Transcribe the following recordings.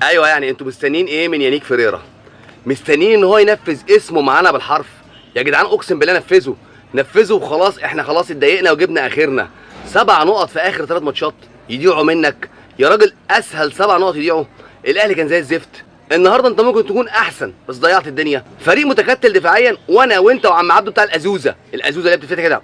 ايوه يعني انتوا مستنيين ايه من يانيك فريرا؟ مستنيين ان هو ينفذ اسمه معانا بالحرف؟ يا جدعان اقسم بالله نفذوا نفذوا وخلاص. احنا خلاص اتضايقنا وجبنا اخرنا. 7 نقط في اخر 3 ماتشات يضيعوا منك يا راجل. اسهل 7 نقط يضيعوا. الاهلي كان زي الزفت. النهارده انت ممكن تكون احسن بس ضيعت الدنيا. فريق متكتل دفاعيا، وانا وانت وعم عبده بتاع الازوزه اللي بتفتح كده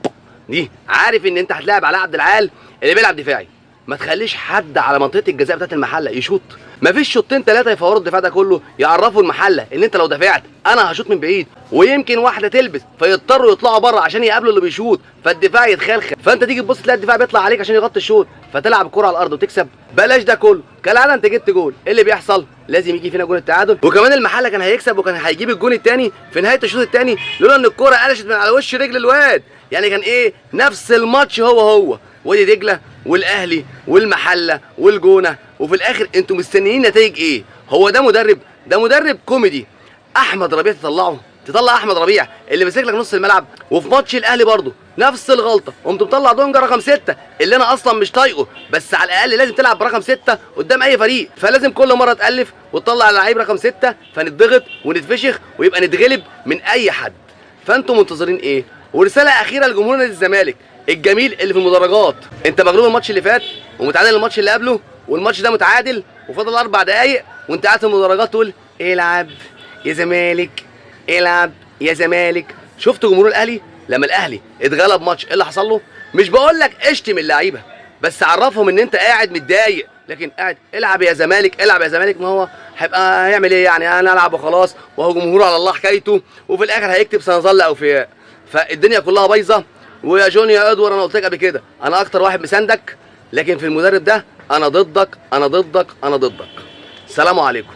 دي، عارف ان انت هتلاعب علاء عبد العال اللي بيلعب دفاعي. ما تخليش حد على منطقه الجزاء بتاعت المحله يشوط. مفيش شوطين 3 يفوروا الدفاع ده كله يعرفوا المحله ان انت لو دفعت انا هشوط من بعيد، ويمكن واحده تلبس فيضطروا يطلعوا بره عشان يقابلوا اللي بيشوط، فالدفاع يتخلخل، فانت تيجي تبص تلاقي الدفاع بيطلع عليك عشان يغطي الشوط، فتلعب الكره على الارض وتكسب. بلاش ده كله. كالعاده انت جبت جول، ايه اللي بيحصل؟ لازم يجي فينا جول التعادل، وكمان المحله كان هيكسب وكان هيجيب الجول الثاني في نهايه الشوط الثاني لولا ان الكره قلشت من على وش رجل الواد. يعني كان ايه؟ نفس الماتش هو وادي دجله والاهلي والمحله والجونه، وفي الاخر انتوا مستنيين نتائج ايه؟ هو ده مدرب؟ ده مدرب كوميدي. احمد ربيع تطلع احمد ربيع اللي ماسك لك نص الملعب. وفي ماتش الاهلي برضه نفس الغلطه، قمت مطلع دونجا رقم 6 اللي انا اصلا مش طايقه، بس على الاقل لازم تلعب برقم 6 قدام اي فريق، فلازم كل مره تالف وتطلع لعيب رقم 6 فنتضغط ونتفشخ ويبقى نتغلب من اي حد. فانتوا منتظرين ايه؟ ورساله اخيره لجمهور نادي الزمالك الجميل اللي في المدرجات. انت مغلوب الماتش اللي فات ومتعادل الماتش اللي قبله، والماتش ده متعادل وفاضل 4 دقايق وانت قاعد في المدرجات تقول العب يا زمالك، العب يا زمالك. شفت جمهور الاهلي لما الاهلي اتغلب ماتش ايه اللي حصل له؟ مش بقول لك اشتم اللعيبه، بس عرفهم ان انت قاعد متضايق، لكن قاعد العب يا زمالك العب يا زمالك. ما هو هيعمل ايه يعني؟ انا العب وخلاص، وهو جمهور على الله حكايته، وفي الاخر هيكتب سنظل اوفياء. فالدنيا كلها بايظه. ويا جوني يا ادوار، انا قلت لك قبل كده انا اكتر واحد مساندك، لكن في المدرب ده انا ضدك انا ضدك انا ضدك. سلام عليكم.